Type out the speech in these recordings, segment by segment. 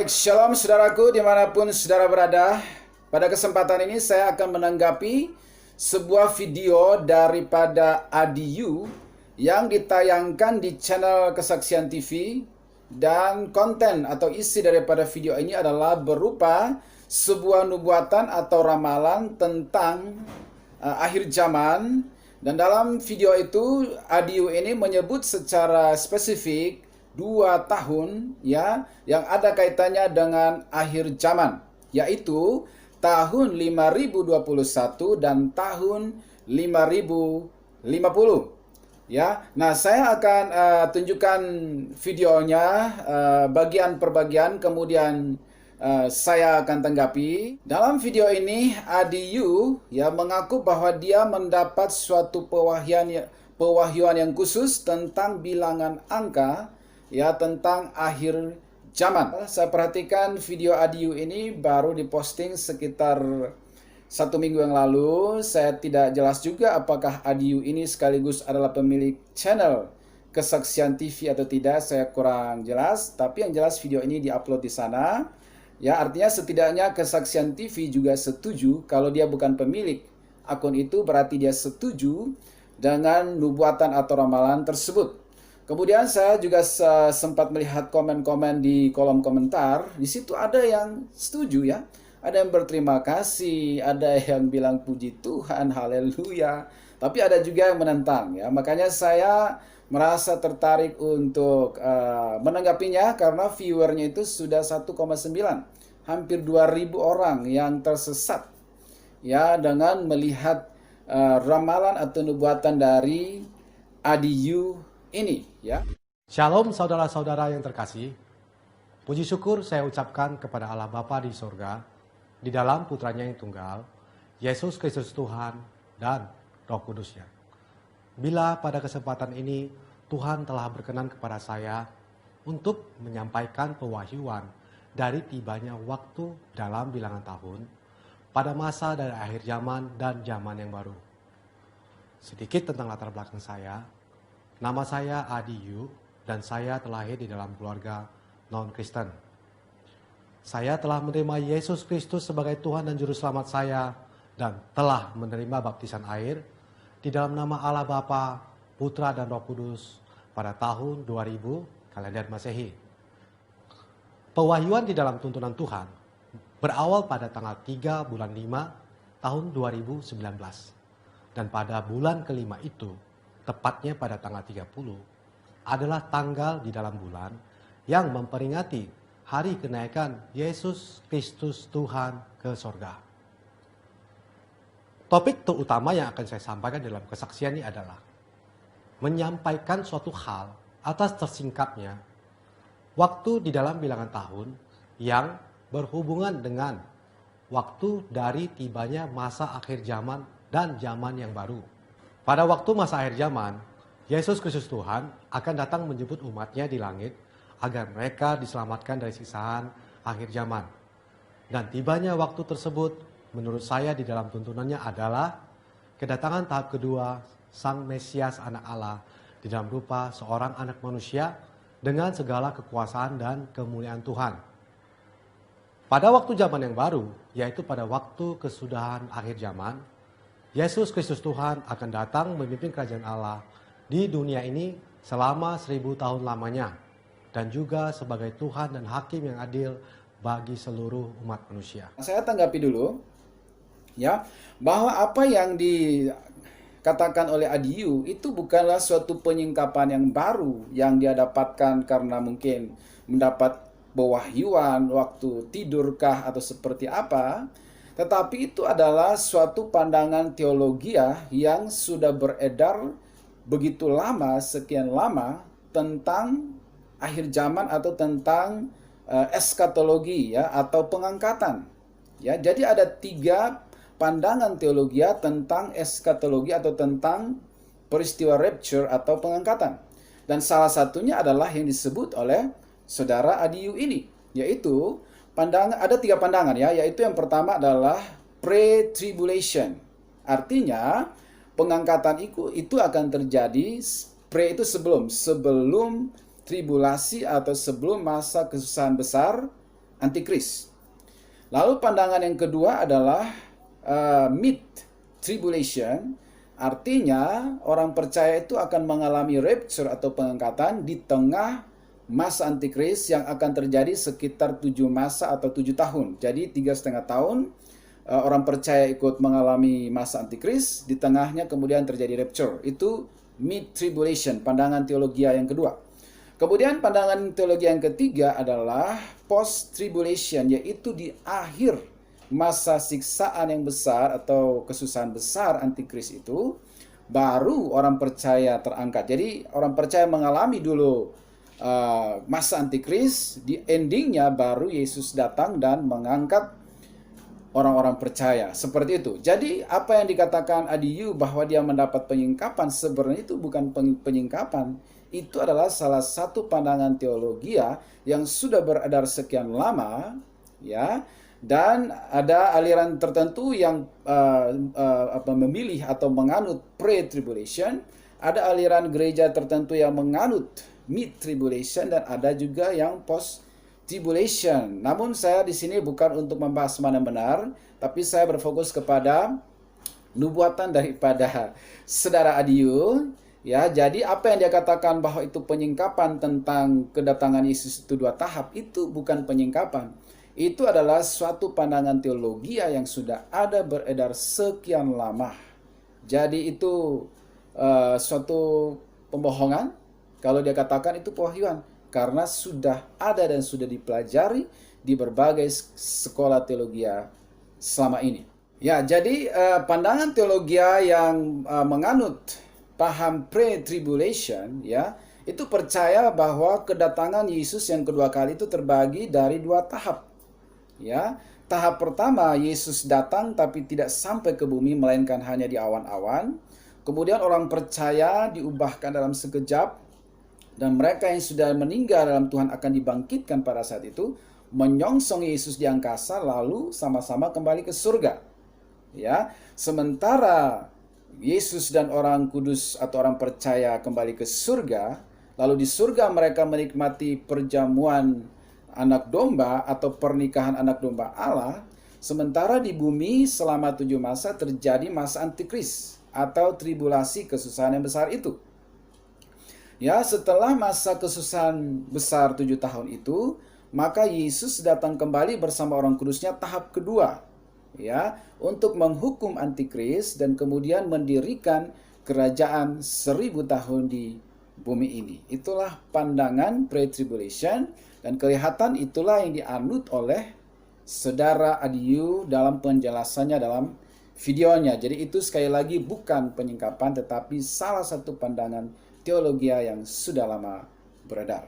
Baik, shalom saudaraku dimanapun saudara berada. Pada kesempatan ini saya akan menanggapi sebuah video daripada Adiu yang ditayangkan di channel Kesaksian TV. Dan konten atau isi daripada video ini adalah berupa sebuah nubuatan atau ramalan tentang akhir zaman. Dan dalam video itu Adiu ini menyebut secara spesifik 2 tahun ya yang ada kaitannya dengan akhir zaman, yaitu tahun 5021 dan tahun 5050 ya. Nah, saya akan tunjukkan videonya bagian per bagian, kemudian saya akan tanggapi. Dalam video ini Adiu ya mengaku bahwa dia mendapat suatu pewahyuan yang khusus tentang bilangan angka ya, tentang akhir zaman. Saya perhatikan video Adiu ini baru diposting sekitar 1 minggu yang lalu. Saya tidak jelas juga apakah Adiu ini sekaligus adalah pemilik channel Kesaksian TV atau tidak. Saya kurang jelas, tapi yang jelas video ini diupload di sana. Ya, artinya setidaknya Kesaksian TV juga setuju kalau dia bukan pemilik akun itu, berarti dia setuju dengan nubuatan atau ramalan tersebut. Kemudian saya juga sempat melihat komen-komen di kolom komentar. Di situ ada yang setuju ya. Ada yang berterima kasih, ada yang bilang puji Tuhan, haleluya. Tapi ada juga yang menentang ya. Makanya saya merasa tertarik untuk menanggapinya karena viewernya itu sudah 1,9, hampir 2.000 orang yang tersesat ya dengan melihat ramalan atau nubuatan dari Adiu ini ya. Shalom saudara-saudara yang terkasih. Puji syukur saya ucapkan kepada Allah Bapa di sorga, di dalam putranya yang tunggal, Yesus Kristus Tuhan dan Roh Kudusnya. Bila pada kesempatan ini Tuhan telah berkenan kepada saya untuk menyampaikan pewahyuan dari tibanya waktu dalam bilangan tahun pada masa dari akhir zaman dan zaman yang baru. Sedikit tentang latar belakang saya. Nama saya Adiu dan saya terlahir di dalam keluarga non-Kristen. Saya telah menerima Yesus Kristus sebagai Tuhan dan Juru Selamat saya dan telah menerima baptisan air di dalam nama Allah Bapa, Putra dan Roh Kudus pada tahun 2000 kalender Masehi. Pewahyuan di dalam tuntunan Tuhan berawal pada tanggal 3 bulan 5 tahun 2019. Dan pada bulan kelima itu, tepatnya pada tanggal 30, adalah tanggal di dalam bulan yang memperingati hari kenaikan Yesus Kristus Tuhan ke sorga. Topik terutama yang akan saya sampaikan dalam kesaksian ini adalah menyampaikan suatu hal atas tersingkapnya waktu di dalam bilangan tahun yang berhubungan dengan waktu dari tibanya masa akhir zaman dan zaman yang baru. Pada waktu masa akhir zaman, Yesus Kristus Tuhan akan datang menjemput umatnya di langit agar mereka diselamatkan dari siksaan akhir zaman. Dan tibanya waktu tersebut menurut saya di dalam tuntunannya adalah kedatangan tahap kedua Sang Mesias Anak Allah di dalam rupa seorang anak manusia dengan segala kekuasaan dan kemuliaan Tuhan. Pada waktu zaman yang baru, yaitu pada waktu kesudahan akhir zaman, Yesus Kristus Tuhan akan datang memimpin kerajaan Allah di dunia ini selama 1000 tahun lamanya. Dan juga sebagai Tuhan dan Hakim yang adil bagi seluruh umat manusia. Saya tanggapi dulu ya, bahwa apa yang dikatakan oleh Adiu itu bukanlah suatu penyingkapan yang baru yang dia dapatkan karena mungkin mendapat pewahyuan waktu tidurkah atau seperti apa. Tetapi itu adalah suatu pandangan teologia yang sudah beredar begitu lama, sekian lama, tentang akhir zaman atau tentang eskatologi ya, atau pengangkatan. Ya, jadi ada 3 pandangan teologia tentang eskatologi atau tentang peristiwa rapture atau pengangkatan. Dan salah satunya adalah yang disebut oleh saudara Adiu ini, yaitu ada 3 pandangan ya, yaitu yang pertama adalah pre-tribulation. Artinya pengangkatan itu akan terjadi, pre itu sebelum tribulasi atau sebelum masa kesusahan besar Antikris. Lalu pandangan yang kedua adalah mid-tribulation, artinya orang percaya itu akan mengalami rapture atau pengangkatan di tengah masa Antikris yang akan terjadi sekitar 7 masa atau 7 tahun. Jadi 3,5 tahun orang percaya ikut mengalami masa Antikris, di tengahnya kemudian terjadi rapture. Itu mid-tribulation, pandangan teologi yang kedua. Kemudian pandangan teologi yang ketiga adalah post-tribulation, yaitu di akhir masa siksaan yang besar atau kesusahan besar Antikris itu, baru orang percaya terangkat. Jadi orang percaya mengalami dulu masa Antikris, di endingnya baru Yesus datang dan mengangkat orang-orang percaya. Seperti itu. Jadi apa yang dikatakan Adiyu bahwa dia mendapat penyingkapan, sebenarnya itu bukan penyingkapan. Itu adalah salah satu pandangan teologi yang sudah beredar sekian lama, ya, dan ada aliran tertentu yang memilih atau menganut pre-tribulation, ada aliran gereja tertentu yang menganut mid-tribulation, dan ada juga yang post-tribulation. Namun saya di sini bukan untuk membahas mana benar, tapi saya berfokus kepada nubuatan daripada saudara Adiyu. Ya, jadi apa yang dia katakan bahwa itu penyingkapan tentang kedatangan Yesus itu 2 tahap, itu bukan penyingkapan. Itu adalah suatu pandangan teologi yang sudah ada beredar sekian lama. Jadi itu suatu pembohongan kalau dia katakan itu pewahyuan, karena sudah ada dan sudah dipelajari di berbagai sekolah teologi selama ini. Ya, jadi pandangan teologi yang menganut paham pre-tribulation, ya, itu percaya bahwa kedatangan Yesus yang kedua kali itu terbagi dari 2 tahap. Ya, tahap pertama Yesus datang tapi tidak sampai ke bumi melainkan hanya di awan-awan. Kemudian orang percaya diubahkan dalam sekejap, dan mereka yang sudah meninggal dalam Tuhan akan dibangkitkan pada saat itu, menyongsong Yesus di angkasa lalu sama-sama kembali ke surga. Ya, sementara Yesus dan orang kudus atau orang percaya kembali ke surga, lalu di surga mereka menikmati perjamuan anak domba atau pernikahan anak domba Allah, sementara di bumi selama 7 masa terjadi masa Antikris atau tribulasi kesusahan yang besar itu. Ya, setelah masa kesusahan besar 7 tahun itu, maka Yesus datang kembali bersama orang kudusnya tahap kedua, ya, untuk menghukum Antikris dan kemudian mendirikan kerajaan 1000 tahun di bumi ini. Itulah pandangan pre-tribulation, dan kelihatan itulah yang dianut oleh saudara Adiyu dalam penjelasannya dalam videonya. Jadi itu sekali lagi bukan penyingkapan, tetapi salah satu pandangan teologi yang sudah lama beredar.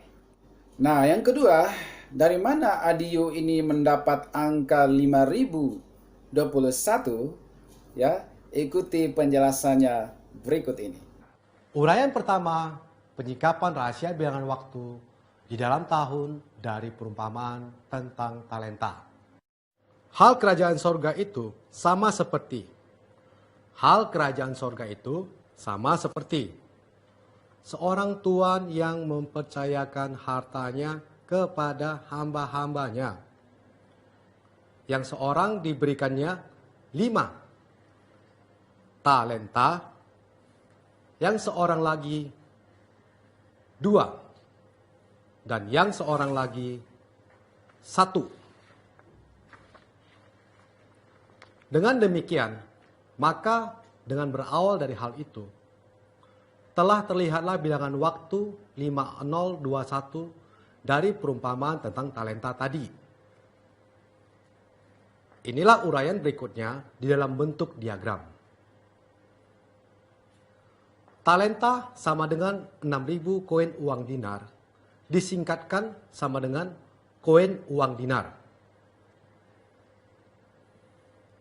Nah, yang kedua, dari mana Adiyu ini mendapat angka 5021? Ya, ikuti penjelasannya berikut ini. Uraian pertama, penyikapan rahasia bilangan waktu di dalam tahun dari perumpamaan tentang talenta. Hal kerajaan sorga itu sama seperti seorang tuan yang mempercayakan hartanya kepada hamba-hambanya. Yang seorang diberikannya 5 talenta, yang seorang lagi 2, dan yang seorang lagi 1. Dengan demikian, maka dengan berawal dari hal itu, telah terlihatlah bilangan waktu 5021 dari perumpamaan tentang talenta tadi. Inilah uraian berikutnya di dalam bentuk diagram. Talenta sama dengan 6.000 koin uang dinar, disingkatkan sama dengan koin uang dinar.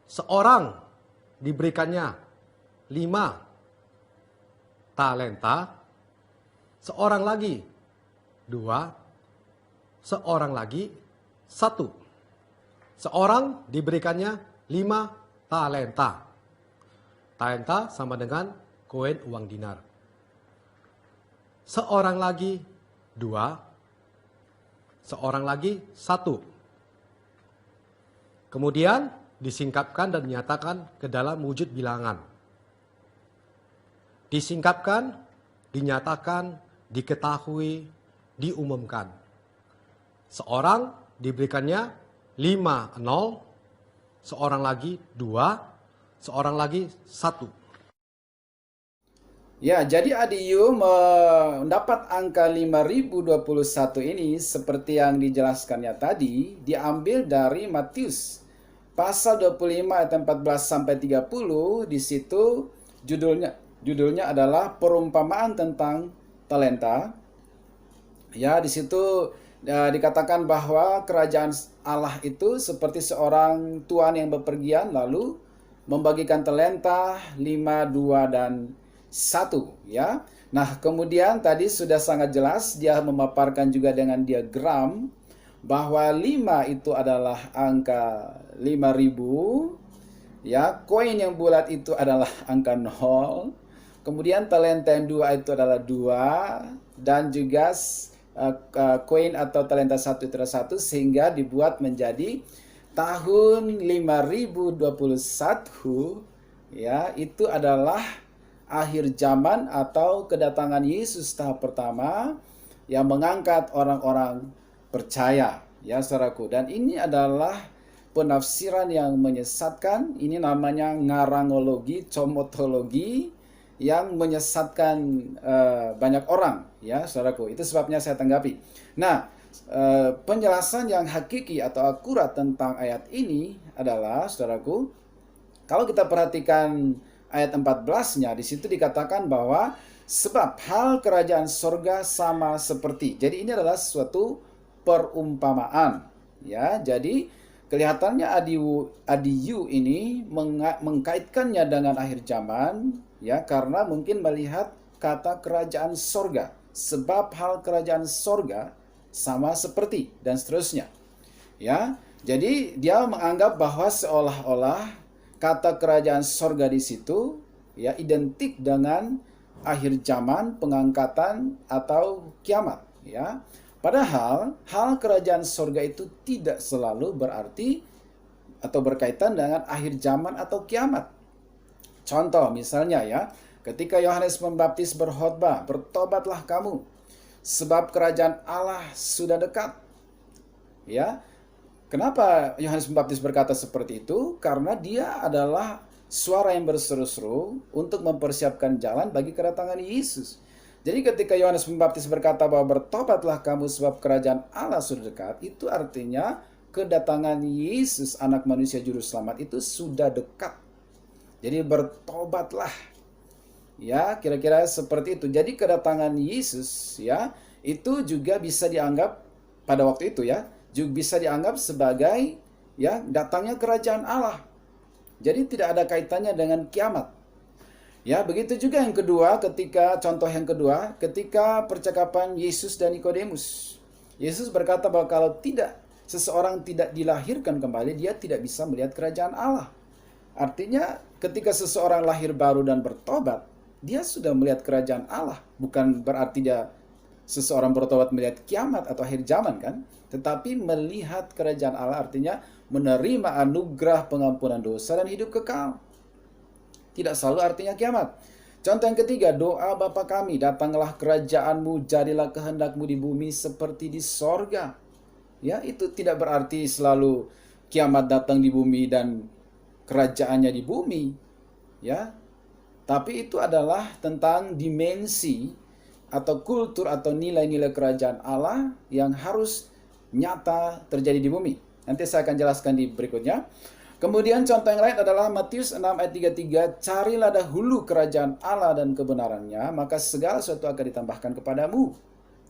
Seorang diberikannya 5 talenta, seorang lagi 2, seorang lagi 1. Seorang diberikannya 5 talenta. Talenta sama dengan koin uang dinar. Seorang lagi 2, seorang lagi 1. Kemudian disingkapkan dan dinyatakan ke dalam wujud bilangan. Disingkapkan, dinyatakan, diketahui, diumumkan. Seorang diberikannya 5, 0, seorang lagi 2, seorang lagi 1. Ya, jadi ADIU mendapat angka 5021 ini seperti yang dijelaskannya tadi diambil dari Matius pasal 25 ayat 14 sampai 30. Di situ judulnya adalah perumpamaan tentang talenta. Ya, di situ dikatakan bahwa kerajaan Allah itu seperti seorang tuan yang bepergian lalu membagikan talenta 5, 2, dan 1, ya. Nah, kemudian tadi sudah sangat jelas dia memaparkan juga dengan diagram bahwa 5 itu adalah angka 5000, ya. Koin yang bulat itu adalah angka 0. Kemudian talenta yang 2 itu adalah 2, dan juga koin atau talenta 1 itu adalah 1, sehingga dibuat menjadi tahun 5021, ya, itu adalah akhir zaman atau kedatangan Yesus tahap pertama yang mengangkat orang-orang percaya, ya saudaraku. Dan ini adalah penafsiran yang menyesatkan. Ini namanya ngarangologi, comotologi, yang menyesatkan banyak orang, ya saudaraku. Itu sebabnya saya tanggapi. Nah, penjelasan yang hakiki atau akurat tentang ayat ini adalah, saudaraku, kalau kita perhatikan ayat 14-nya, di situ dikatakan bahwa sebab hal kerajaan sorga sama seperti. Jadi ini adalah suatu perumpamaan, ya. Jadi kelihatannya ADIU ini mengkaitkannya dengan akhir zaman, ya, karena mungkin melihat kata kerajaan sorga. Sebab hal kerajaan sorga sama seperti, dan seterusnya, ya. Jadi dia menganggap bahwa seolah-olah kata kerajaan sorga di situ, ya, identik dengan akhir zaman, pengangkatan atau kiamat, ya. Padahal hal kerajaan sorga itu tidak selalu berarti atau berkaitan dengan akhir zaman atau kiamat. Contoh misalnya, ya, ketika Yohanes Pembaptis berkhotbah, bertobatlah kamu sebab kerajaan Allah sudah dekat, ya. Kenapa Yohanes Pembaptis berkata seperti itu? Karena dia adalah suara yang berseru-seru untuk mempersiapkan jalan bagi kedatangan Yesus. Jadi ketika Yohanes Pembaptis berkata bahwa bertobatlah kamu sebab kerajaan Allah sudah dekat, itu artinya kedatangan Yesus anak manusia juru selamat itu sudah dekat. Jadi bertobatlah. Ya, kira-kira seperti itu. Jadi kedatangan Yesus, ya, itu juga bisa dianggap pada waktu itu, ya, juga bisa dianggap sebagai, ya, datangnya kerajaan Allah. Jadi tidak ada kaitannya dengan kiamat. Ya, begitu juga yang kedua, contoh yang kedua, ketika percakapan Yesus dan Nikodemus. Yesus berkata bahwa kalau seseorang tidak dilahirkan kembali, dia tidak bisa melihat kerajaan Allah. Artinya ketika seseorang lahir baru dan bertobat, dia sudah melihat kerajaan Allah. Bukan berarti seseorang bertobat melihat kiamat atau akhir zaman, kan? Tetapi melihat kerajaan Allah artinya menerima anugerah pengampunan dosa dan hidup kekal. Tidak selalu artinya kiamat. Contoh yang ketiga, doa Bapa kami, datanglah kerajaanmu, jadilah kehendakmu di bumi seperti di sorga. Ya, itu tidak berarti selalu kiamat datang di bumi dan kerajaannya di bumi. Ya, tapi itu adalah tentang dimensi atau kultur atau nilai-nilai kerajaan Allah yang harus nyata terjadi di bumi. Nanti saya akan jelaskan di berikutnya. Kemudian contoh yang lain adalah Matius 6 ayat 33, carilah dahulu kerajaan Allah dan kebenarannya, maka segala sesuatu akan ditambahkan kepadamu.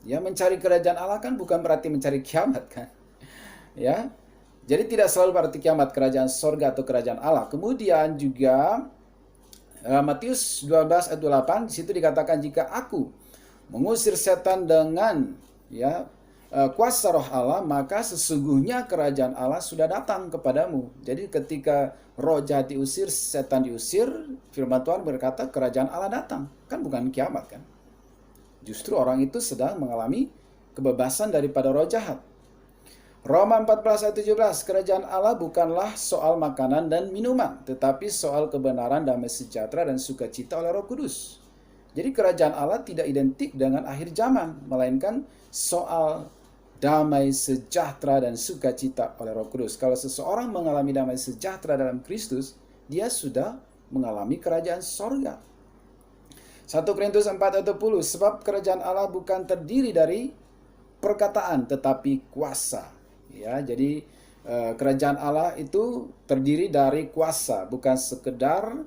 Ya, mencari kerajaan Allah kan bukan berarti mencari kiamat, kan? Ya. Jadi tidak selalu berarti kiamat, kerajaan sorga atau kerajaan Allah. Kemudian juga Matius 12 ayat 28, di situ dikatakan jika aku mengusir setan dengan, ya, kuasa roh Allah, maka sesungguhnya kerajaan Allah sudah datang kepadamu. Jadi ketika roh jahat diusir, setan diusir, firman Tuhan berkata kerajaan Allah datang. Kan bukan kiamat, kan? Justru orang itu sedang mengalami kebebasan daripada roh jahat. Roma 14 ayat 17, kerajaan Allah bukanlah soal makanan dan minuman, tetapi soal kebenaran, damai sejahtera, dan sukacita oleh Roh Kudus. Jadi kerajaan Allah tidak identik dengan akhir zaman, melainkan soal damai sejahtera dan sukacita oleh Roh Kudus. Kalau seseorang mengalami damai sejahtera dalam Kristus, dia sudah mengalami kerajaan sorga. 1 Korintus 4 ayat 10, sebab kerajaan Allah bukan terdiri dari perkataan tetapi kuasa. Ya, jadi kerajaan Allah itu terdiri dari kuasa, bukan sekedar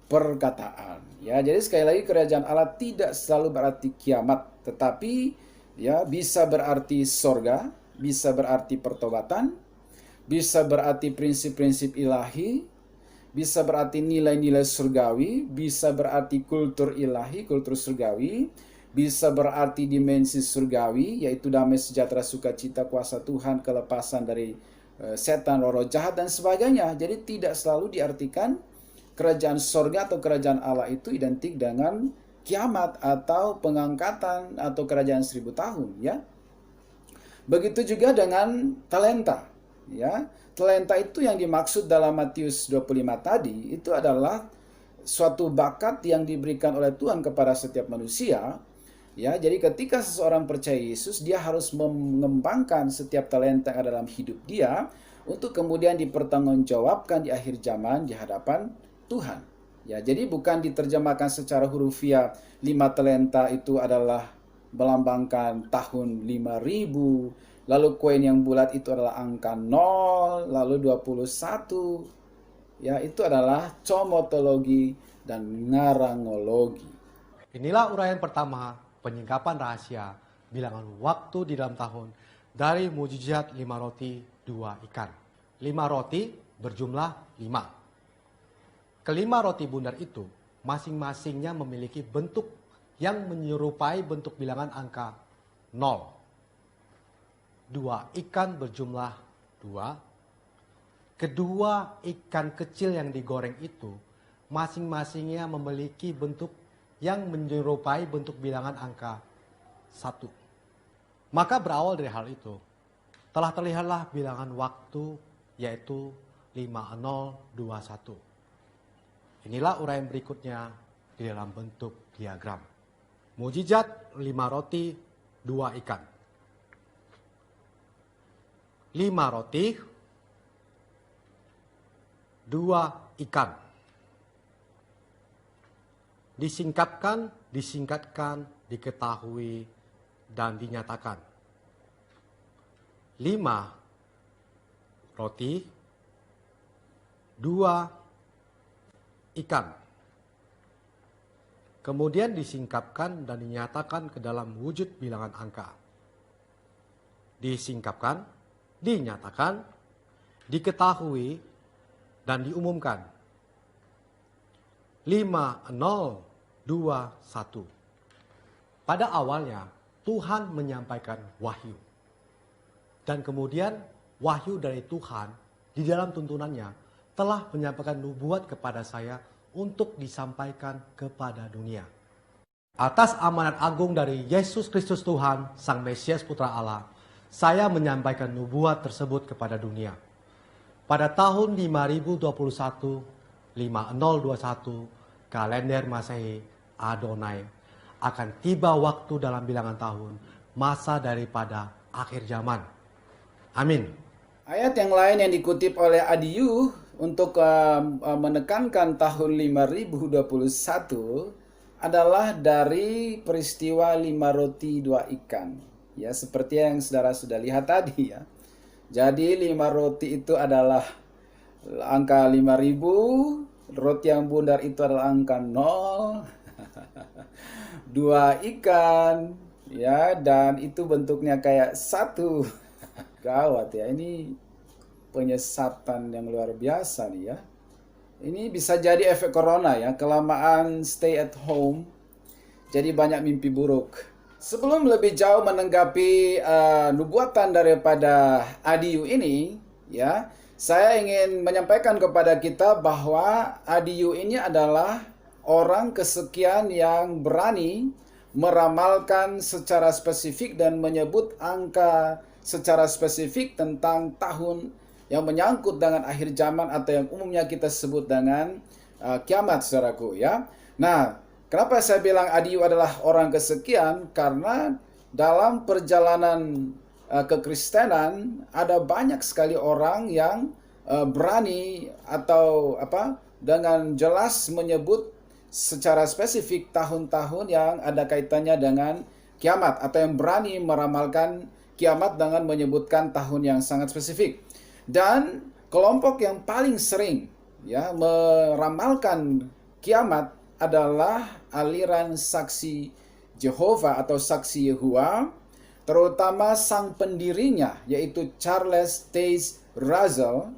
perkataan. Ya, jadi sekali lagi kerajaan Allah tidak selalu berarti kiamat, tetapi ya bisa berarti sorga, bisa berarti pertobatan, bisa berarti prinsip-prinsip ilahi, bisa berarti nilai-nilai surgawi, bisa berarti kultur ilahi, kultur surgawi, bisa berarti dimensi surgawi, yaitu damai sejahtera, sukacita, kuasa Tuhan, kelepasan dari setan, roh jahat, dan sebagainya. Jadi tidak selalu diartikan kerajaan sorga atau kerajaan Allah itu identik dengan kiamat atau pengangkatan atau kerajaan 1000 tahun. Ya, begitu juga dengan talenta. Ya, talenta itu yang dimaksud dalam Matius 25 tadi, itu adalah suatu bakat yang diberikan oleh Tuhan kepada setiap manusia. Ya, jadi ketika seseorang percaya Yesus, dia harus mengembangkan setiap talenta yang ada dalam hidup dia untuk kemudian dipertanggungjawabkan di akhir zaman di hadapan Tuhan. Ya, jadi bukan diterjemahkan secara hurufiah 5 talenta itu adalah melambangkan tahun 5000, lalu koin yang bulat itu adalah angka 0, lalu 21. Ya, itu adalah comotologi dan narangologi. Inilah uraian pertama, penyingkapan rahasia bilangan waktu di dalam tahun dari mujizat 5 roti 2 ikan. 5 roti berjumlah 5. Kelima roti bundar itu masing-masingnya memiliki bentuk yang menyerupai bentuk bilangan angka 0. 2 ikan berjumlah 2. Kedua ikan kecil yang digoreng itu masing-masingnya memiliki bentuk yang menyerupai bentuk bilangan angka 1. Maka berawal dari hal itu, telah terlihatlah bilangan waktu, yaitu 5021. Inilah uraian berikutnya di dalam bentuk diagram. Mujizat 5 roti 2 ikan. 5 roti 2 ikan. Disingkatkan, diketahui, dan dinyatakan. 5 roti, 2 ikan. Kemudian disingkapkan dan dinyatakan ke dalam wujud bilangan angka. Disingkapkan, dinyatakan, diketahui, dan diumumkan. 5021. Pada awalnya Tuhan menyampaikan wahyu. Dan kemudian wahyu dari Tuhan di dalam tuntunannya telah menyampaikan nubuat kepada saya untuk disampaikan kepada dunia. Atas amanat agung dari Yesus Kristus Tuhan, Sang Mesias Putra Allah, saya menyampaikan nubuat tersebut kepada dunia. Pada tahun 5021, 5021, kalender Masehi Adonai, akan tiba waktu dalam bilangan tahun, masa daripada akhir zaman. Amin. Ayat yang lain yang dikutip oleh Adiyu untuk menekankan tahun 5021 adalah dari peristiwa 5 roti 2 ikan. Ya, seperti yang saudara sudah lihat tadi ya. Jadi 5 roti itu adalah angka 5000, roti yang bundar itu adalah angka 0. 2 ikan ya, dan itu bentuknya kayak 1. Gawat ya, ini penyesatan yang luar biasa nih ya. Ini bisa jadi efek corona ya, kelamaan stay at home, jadi banyak mimpi buruk. Sebelum lebih jauh menanggapi nubuatan daripada Adiyu ini, ya, saya ingin menyampaikan kepada kita bahwa Adiyu ini adalah orang kesekian yang berani meramalkan secara spesifik dan menyebut angka secara spesifik tentang tahun yang menyangkut dengan akhir zaman atau yang umumnya kita sebut dengan kiamat, saudaraku, ya. Nah, kenapa saya bilang Adiu adalah orang kesekian? Karena dalam perjalanan kekristenan ada banyak sekali orang yang berani atau dengan jelas menyebut secara spesifik tahun-tahun yang ada kaitannya dengan kiamat, atau yang berani meramalkan kiamat dengan menyebutkan tahun yang sangat spesifik. Dan kelompok yang paling sering meramalkan kiamat adalah aliran saksi Jehovah atau saksi Yehua, terutama sang pendirinya yaitu Charles Taze Russell.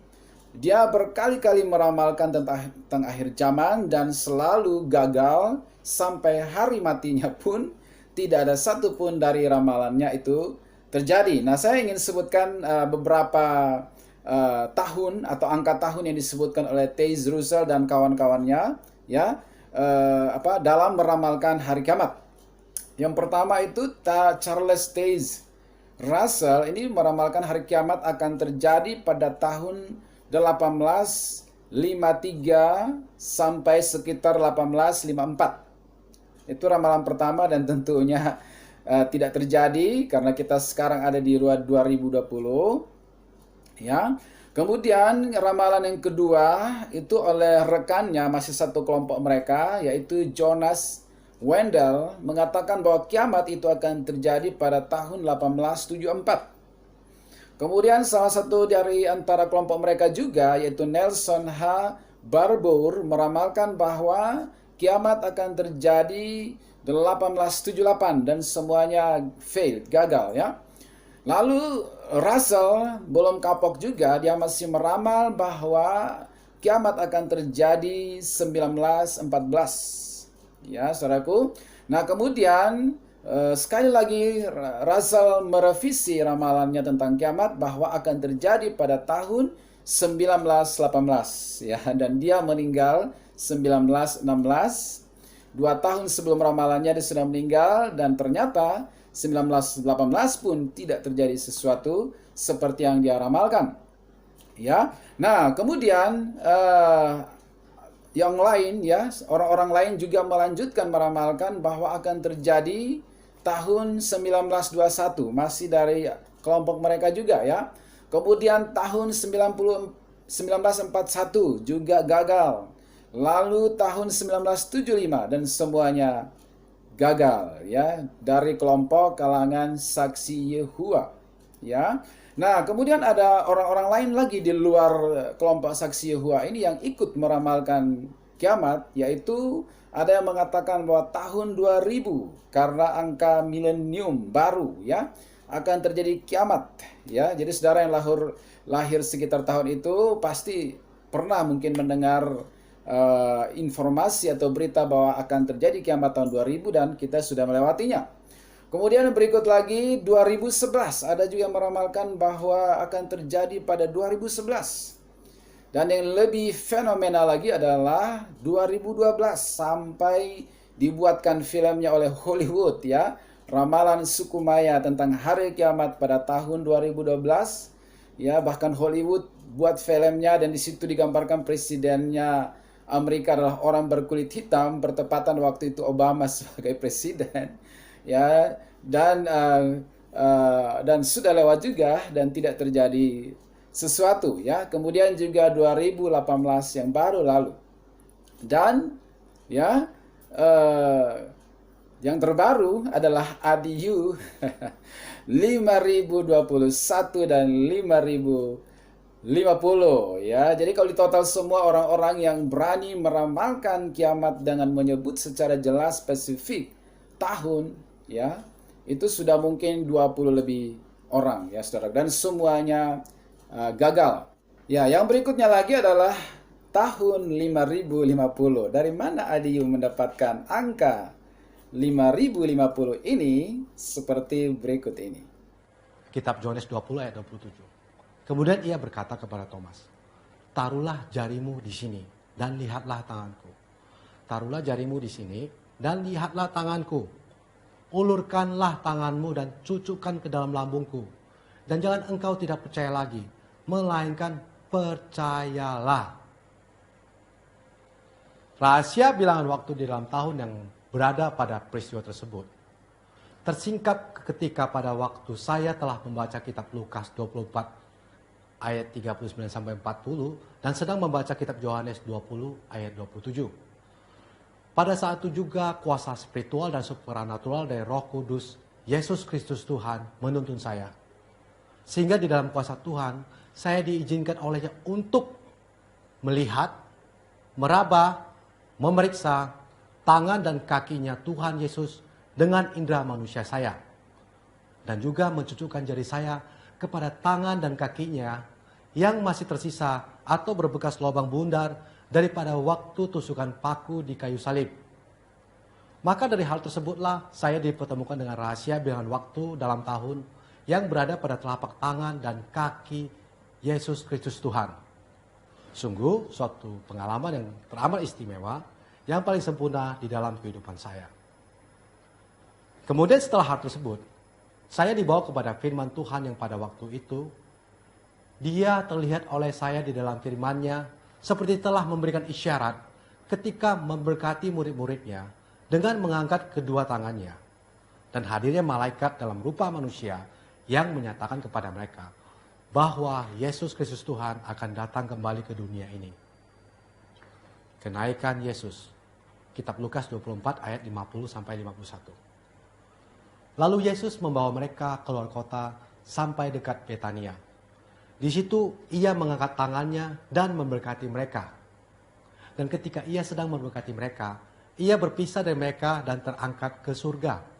Dia berkali-kali meramalkan tentang akhir zaman dan selalu gagal, sampai hari matinya pun tidak ada satupun dari ramalannya itu terjadi. Nah, saya ingin sebutkan beberapa tahun atau angka tahun yang disebutkan oleh Taze Russell dan kawan-kawannya, ya, dalam meramalkan hari kiamat. Yang pertama itu Charles Taze Russell ini meramalkan hari kiamat akan terjadi pada tahun 1853 sampai sekitar 1854. Itu ramalan pertama dan tentunya tidak terjadi karena kita sekarang ada di 2020, ya. Kemudian ramalan yang kedua itu oleh rekannya, masih satu kelompok mereka, yaitu Jonas Wendell, mengatakan bahwa kiamat itu akan terjadi pada tahun 1874. Kemudian salah satu dari antara kelompok mereka juga, yaitu Nelson H. Barbour, meramalkan bahwa kiamat akan terjadi 1878 dan semuanya failed, gagal, ya. Lalu Russell belum kapok juga, dia masih meramal bahwa kiamat akan terjadi 1914. Ya, saudaraku. Nah, kemudian sekali lagi Russell merevisi ramalannya tentang kiamat bahwa akan terjadi pada tahun 1918, ya, dan dia meninggal 1916. 2 tahun sebelum ramalannya dia sudah meninggal, dan ternyata 1918 pun tidak terjadi sesuatu seperti yang dia ramalkan, ya. Nah, kemudian yang lain, ya, orang-orang lain juga melanjutkan meramalkan bahwa akan terjadi tahun 1921, masih dari kelompok mereka juga, ya. Kemudian tahun 1941 juga gagal. Lalu tahun 1975 dan semuanya gagal, ya, dari kelompok kalangan saksi Yehua, ya. Nah, kemudian ada orang-orang lain lagi di luar kelompok saksi Yehua ini yang ikut meramalkan kiamat, yaitu ada yang mengatakan bahwa tahun 2000 karena angka milenium baru, ya, akan terjadi kiamat, ya. Jadi saudara yang lahir sekitar tahun itu pasti pernah mungkin mendengar informasi atau berita bahwa akan terjadi kiamat tahun 2000 dan kita sudah melewatinya. Kemudian berikut lagi 2011, ada juga yang meramalkan bahwa akan terjadi pada 2011. Dan yang lebih fenomenal lagi adalah 2012, sampai dibuatkan filmnya oleh Hollywood, ya. Ramalan suku Maya tentang hari kiamat pada tahun 2012, ya, bahkan Hollywood buat filmnya dan di situ digambarkan presidennya Amerika adalah orang berkulit hitam, bertepatan waktu itu Obama sebagai presiden, ya, dan sudah lewat juga dan tidak terjadi sesuatu, ya. Kemudian juga 2018 yang baru lalu, dan ya, yang terbaru adalah ADU 5021 dan 5050, ya. Jadi kalau di total semua orang-orang yang berani meramalkan kiamat dengan menyebut secara jelas spesifik tahun, ya, itu sudah mungkin 20 lebih orang, ya, saudara, dan semuanya gagal. Ya, yang berikutnya lagi adalah tahun 5050. Dari mana ADU mendapatkan angka 5050 ini? Seperti berikut ini. Kitab Yohanes 20 ayat 27. Kemudian ia berkata kepada Thomas, "Taruhlah jarimu di sini dan lihatlah tanganku. Taruhlah jarimu di sini dan lihatlah tanganku. Ulurkanlah tanganmu dan cucukkan ke dalam lambungku. Dan jangan engkau tidak percaya lagi, melainkan percayalah. Rahasia bilangan waktu di dalam tahun yang berada pada peristiwa tersebut tersingkap ketika pada waktu saya telah membaca kitab Lukas 24 ayat 39 sampai 40 dan sedang membaca kitab Yohanes 20 ayat 27. Pada saat itu juga kuasa spiritual dan supranatural dari Roh Kudus Yesus Kristus Tuhan menuntun saya. Sehingga di dalam kuasa Tuhan saya diizinkan olehnya untuk melihat, meraba, memeriksa tangan dan kakinya Tuhan Yesus dengan indera manusia saya. Dan juga mencucukkan jari saya kepada tangan dan kakinya yang masih tersisa atau berbekas lubang bundar daripada waktu tusukan paku di kayu salib. Maka dari hal tersebutlah saya dipertemukan dengan rahasia bilangan waktu dalam tahun yang berada pada telapak tangan dan kaki Yesus Kristus Tuhan. Sungguh suatu pengalaman yang teramat istimewa yang paling sempurna di dalam kehidupan saya. Kemudian setelah hal tersebut, saya dibawa kepada firman Tuhan yang pada waktu itu, dia terlihat oleh saya di dalam firman-Nya seperti telah memberikan isyarat ketika memberkati murid-muridnya dengan mengangkat kedua tangannya. Dan hadirnya malaikat dalam rupa manusia yang menyatakan kepada mereka bahwa Yesus Kristus Tuhan akan datang kembali ke dunia ini. Kenaikan Yesus, kitab Lukas 24 ayat 50 sampai 51. Lalu Yesus membawa mereka keluar kota sampai dekat Betania. Di situ ia mengangkat tangannya dan memberkati mereka. Dan ketika ia sedang memberkati mereka, ia berpisah dari mereka dan terangkat ke surga.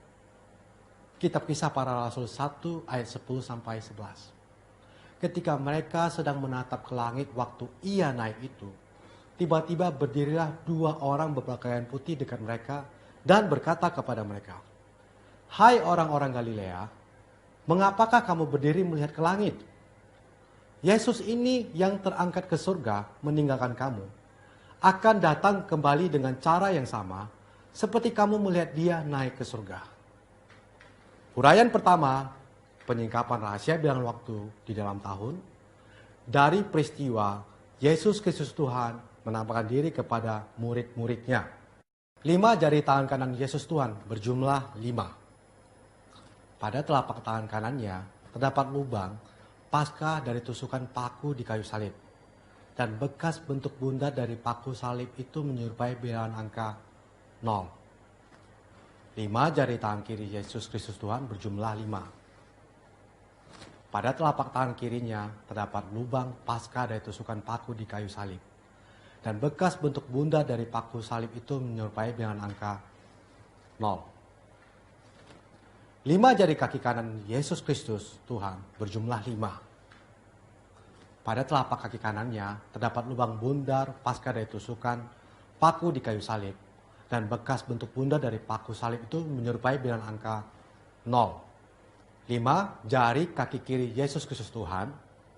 Kitab Kisah Para Rasul 1 ayat 10 sampai 11. Ketika mereka sedang menatap ke langit waktu ia naik itu, tiba-tiba berdirilah dua orang berpakaian putih dekat mereka dan berkata kepada mereka, "Hai orang-orang Galilea, mengapakah kamu berdiri melihat ke langit? Yesus ini yang terangkat ke surga meninggalkan kamu, akan datang kembali dengan cara yang sama seperti kamu melihat dia naik ke surga." Uraian pertama, penyingkapan rahasia bilangan waktu di dalam tahun, dari peristiwa Yesus Kristus Tuhan menampakkan diri kepada murid-muridnya. 5 jari tangan kanan Yesus Tuhan berjumlah 5. Pada telapak tangan kanannya terdapat lubang pasca dari tusukan paku di kayu salib. Dan bekas bentuk bundar dari paku salib itu menyerupai bilangan angka 0. 5 jari tangan kiri Yesus Kristus Tuhan berjumlah 5. Pada telapak tangan kirinya terdapat lubang pasca dari tusukan paku di kayu salib. Dan bekas bentuk bundar dari paku salib itu menyerupai bilangan angka 0. 5 jari kaki kanan Yesus Kristus Tuhan berjumlah 5. Pada telapak kaki kanannya terdapat lubang bundar pasca dari tusukan paku di kayu salib. Dan bekas bentuk bundar dari paku salib itu menyerupai bilangan angka 0. 5 jari kaki kiri Yesus Kristus Tuhan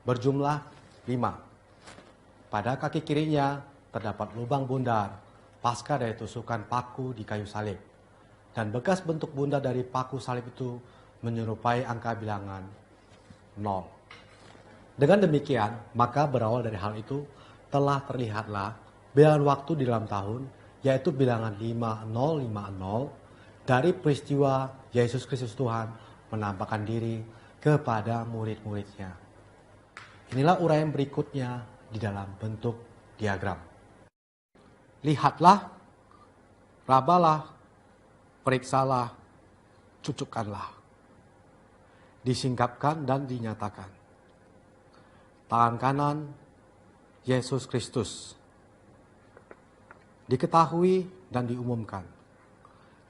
berjumlah 5. Pada kaki kirinya terdapat lubang bundar pasca dari tusukan paku di kayu salib. Dan bekas bentuk bundar dari paku salib itu menyerupai angka bilangan 0. Dengan demikian, maka berawal dari hal itu telah terlihatlah bilangan waktu di dalam tahun, yaitu bilangan 5050 dari peristiwa Yesus Kristus Tuhan menampakkan diri kepada murid-muridnya. Inilah uraian berikutnya di dalam bentuk diagram. Lihatlah, rabalah, periksalah, cucukkanlah. Disingkapkan dan dinyatakan. Tangan kanan Yesus Kristus. Diketahui dan diumumkan.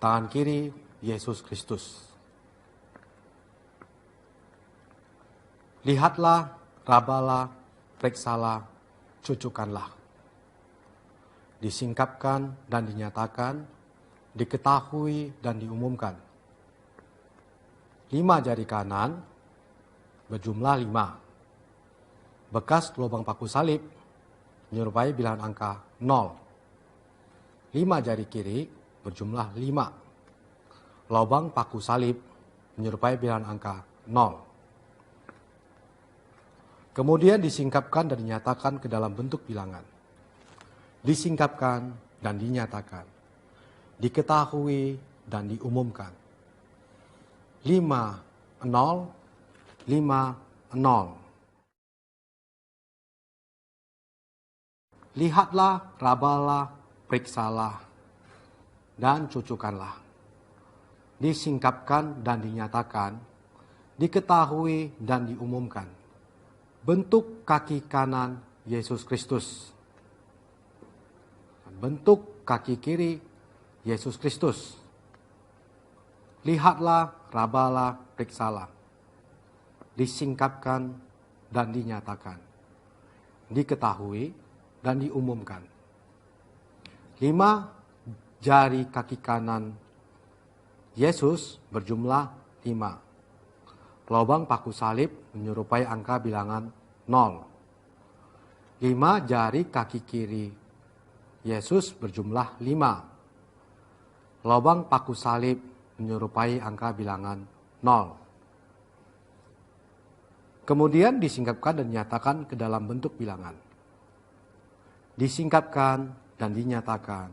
Tangan kiri Yesus Kristus. Lihatlah, rabalah, periksalah, cucukkanlah. Disingkapkan dan dinyatakan, diketahui dan diumumkan. 5 jari kanan berjumlah 5. Bekas lubang paku salib menyerupai bilangan angka 0. 5 jari kiri berjumlah 5. Lubang paku salib menyerupai bilangan angka 0. Kemudian disingkapkan dan dinyatakan ke dalam bentuk bilangan. Disingkapkan dan dinyatakan. Diketahui dan diumumkan. 5, 0, 5, 0. Lihatlah, rabalah, periksalah, dan cucukanlah. Disingkapkan dan dinyatakan, diketahui dan diumumkan. Bentuk kaki kanan Yesus Kristus. Bentuk kaki kiri Yesus Kristus. Lihatlah, rabalah, periksalah. Disingkapkan dan dinyatakan. Diketahui dan diumumkan. 5 jari kaki kanan Yesus berjumlah 5. Lobang paku salib menyerupai angka bilangan 0. 5 jari kaki kiri Yesus berjumlah 5. Lobang paku salib menyerupai angka bilangan 0. Kemudian disingkapkan dan dinyatakan ke dalam bentuk bilangan. Disingkapkan dan dinyatakan,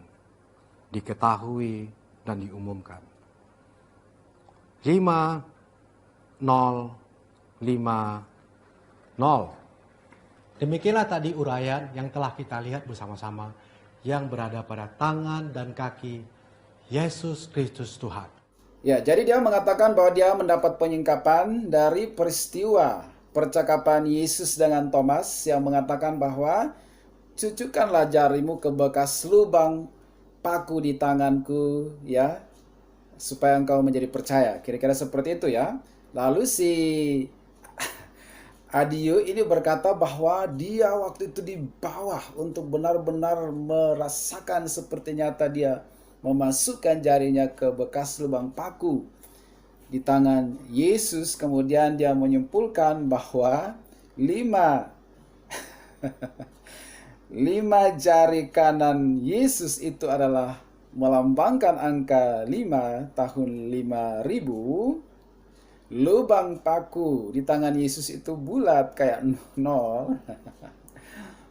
diketahui dan diumumkan. 5, 0, 5, 0. Demikianlah tadi uraian yang telah kita lihat bersama-sama yang berada pada tangan dan kaki Yesus Kristus Tuhan. Ya, jadi dia mengatakan bahwa dia mendapat penyingkapan dari peristiwa percakapan Yesus dengan Thomas yang mengatakan bahwa cucukkanlah jarimu ke bekas lubang paku di tanganku, ya, supaya engkau menjadi percaya. Kira-kira seperti itu ya. Lalu si Adio ini berkata bahwa dia waktu itu di bawah untuk benar-benar merasakan seperti nyata dia memasukkan jarinya ke bekas lubang paku di tangan Yesus. Kemudian dia menyimpulkan bahwa 5 jari kanan Yesus itu adalah melambangkan angka 5 tahun 5000. Lubang paku di tangan Yesus itu bulat kayak 0.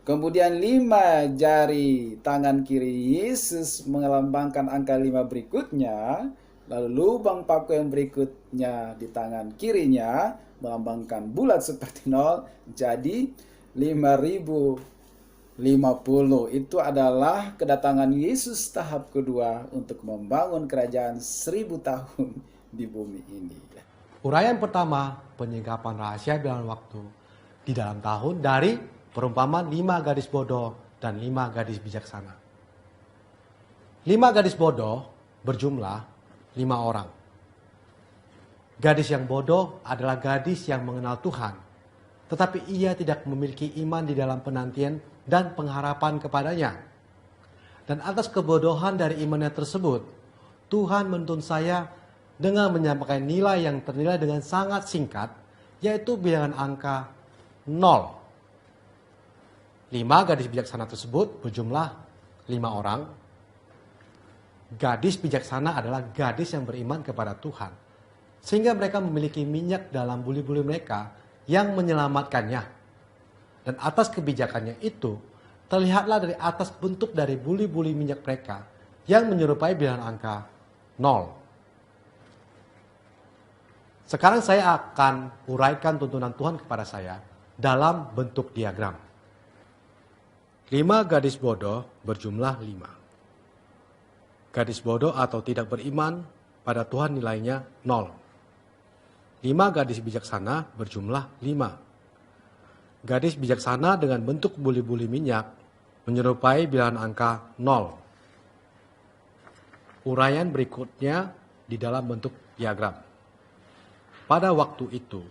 Kemudian 5 jari tangan kiri Yesus melambangkan angka 5 berikutnya. Lalu lubang paku yang berikutnya di tangan kirinya melambangkan bulat seperti 0. Jadi 5050 itu adalah kedatangan Yesus tahap kedua untuk membangun kerajaan 1000 tahun di bumi ini. Uraian pertama, penyingkapan rahasia bilangan waktu di dalam tahun dari perumpamaan 5 gadis bodoh dan 5 gadis bijaksana. 5 gadis bodoh berjumlah 5 orang. Gadis yang bodoh adalah gadis yang mengenal Tuhan, tetapi ia tidak memiliki iman di dalam penantian dan pengharapan kepadanya. Dan atas kebodohan dari imannya tersebut, Tuhan menuntun saya dengan menyampaikan nilai yang ternilai dengan sangat singkat, yaitu bilangan angka 0. 5 gadis bijaksana tersebut berjumlah 5 orang. Gadis bijaksana adalah gadis yang beriman kepada Tuhan, sehingga mereka memiliki minyak dalam buli-buli mereka yang menyelamatkannya. Dan atas kebijakannya itu, terlihatlah dari atas bentuk dari buli-buli minyak mereka yang menyerupai bilangan angka 0. Sekarang saya akan uraikan tuntunan Tuhan kepada saya dalam bentuk diagram. 5 gadis bodoh berjumlah 5. Gadis bodoh atau tidak beriman pada Tuhan nilainya 0. 5 gadis bijaksana berjumlah 5. Gadis bijaksana dengan bentuk buli-buli minyak menyerupai bilangan angka 0. Uraian berikutnya di dalam bentuk diagram. Pada waktu itu,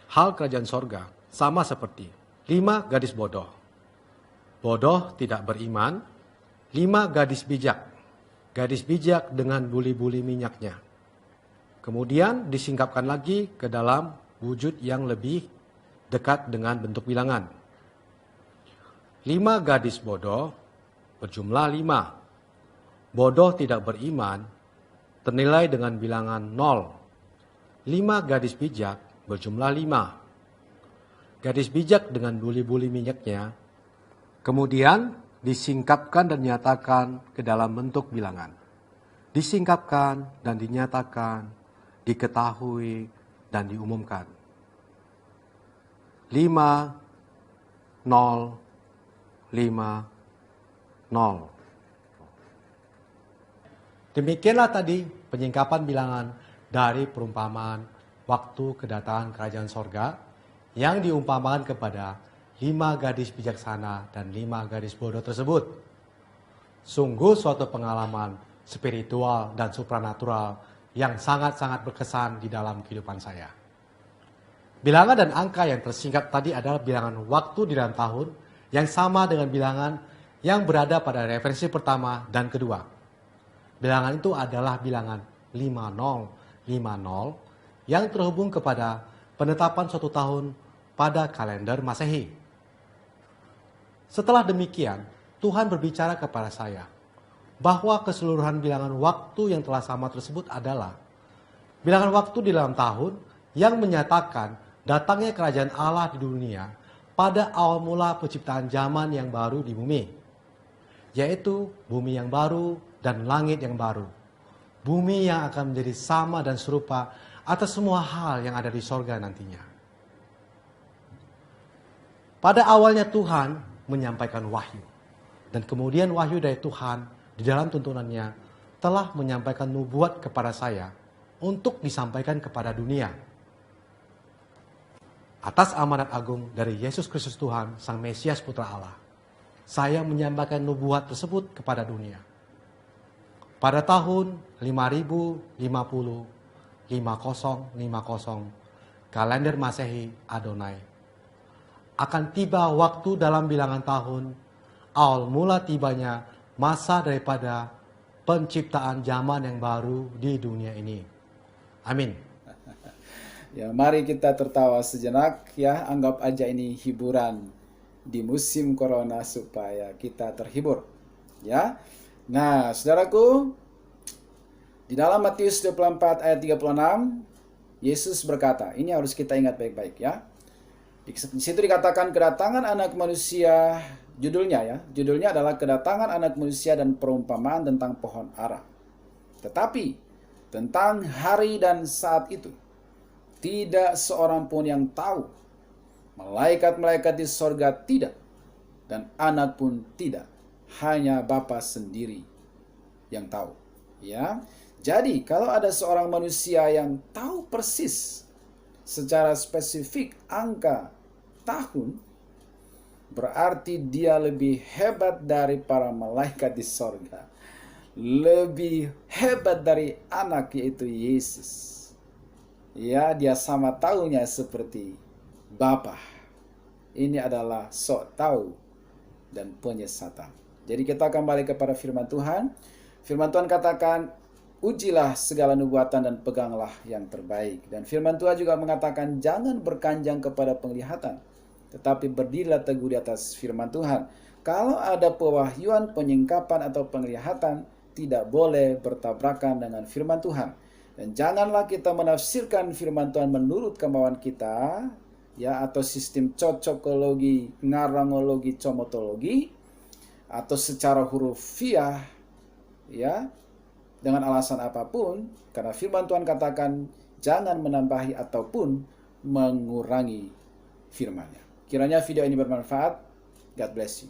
hal kerajaan sorga sama seperti 5 gadis bodoh. Bodoh tidak beriman, 5 gadis bijak. Gadis bijak dengan buli-buli minyaknya. Kemudian disingkapkan lagi ke dalam wujud yang lebih dekat dengan bentuk bilangan. 5 gadis bodoh berjumlah 5. Bodoh tidak beriman ternilai dengan bilangan 0. 5 gadis bijak berjumlah 5. gadis bijak dengan buli-buli minyaknya, kemudian disingkapkan dan dinyatakan ke dalam bentuk bilangan. Disingkapkan dan dinyatakan, diketahui dan diumumkan. 5, 0, 5, 0. Demikianlah tadi penyingkapan bilangan dari perumpamaan waktu kedatangan kerajaan sorga yang diumpamakan kepada 5 gadis bijaksana dan 5 gadis bodoh tersebut. Sungguh suatu pengalaman spiritual dan supranatural yang sangat-sangat berkesan di dalam kehidupan saya. Bilangan dan angka yang tersingkap tadi adalah bilangan waktu di dalam tahun yang sama dengan bilangan yang berada pada referensi pertama dan kedua. Bilangan itu adalah bilangan 5050 yang terhubung kepada penetapan suatu tahun pada kalender Masehi. Setelah demikian, Tuhan berbicara kepada saya bahwa keseluruhan bilangan waktu yang telah sama tersebut adalah bilangan waktu di dalam tahun yang menyatakan datangnya kerajaan Allah di dunia pada awal mula penciptaan zaman yang baru di bumi, yaitu bumi yang baru dan langit yang baru. Bumi yang akan menjadi sama dan serupa atas semua hal yang ada di sorga nantinya. Pada awalnya Tuhan menyampaikan wahyu. Dan kemudian wahyu dari Tuhan di dalam tuntunannya telah menyampaikan nubuat kepada saya untuk disampaikan kepada dunia. Atas amanat agung dari Yesus Kristus Tuhan, Sang Mesias Putra Allah, saya menyampaikan nubuat tersebut kepada dunia. Pada tahun 5050, kalender Masehi Adonai, akan tiba waktu dalam bilangan tahun, awal mula tibanya masa daripada penciptaan zaman yang baru di dunia ini. Amin. Ya, mari kita tertawa sejenak ya, anggap aja ini hiburan di musim corona supaya kita terhibur. Ya. Nah, saudaraku, di dalam Matius 24 ayat 36, Yesus berkata, ini harus kita ingat baik-baik ya. Di situ dikatakan kedatangan anak manusia, judulnya adalah kedatangan anak manusia dan perumpamaan tentang pohon ara. Tetapi tentang hari dan saat itu, tidak seorang pun yang tahu. Malaikat-malaikat di sorga tidak, dan anak pun tidak. Hanya Bapa sendiri yang tahu. Ya, jadi kalau ada seorang manusia yang tahu persis secara spesifik angka tahun, berarti dia lebih hebat dari para malaikat di sorga. Lebih hebat dari anak, yaitu Yesus. Ya, dia sama tahunya seperti Bapa. Ini adalah sok tahu dan penyesatan. Jadi kita kembali kepada firman Tuhan. Firman Tuhan katakan, ujilah segala nubuatan dan peganglah yang terbaik. Dan firman Tuhan juga mengatakan, jangan berkanjang kepada penglihatan, tetapi berdirilah teguh di atas firman Tuhan. Kalau ada pewahyuan, penyingkapan, atau penglihatan, tidak boleh bertabrakan dengan firman Tuhan. Dan janganlah kita menafsirkan firman Tuhan menurut kemauan kita, ya, atau sistem cocokologi, ngarangologi, comotologi, atau secara hurufiah, ya, dengan alasan apapun, karena firman Tuhan katakan jangan menambahi ataupun mengurangi firman-Nya. Kiranya video ini bermanfaat. God bless you.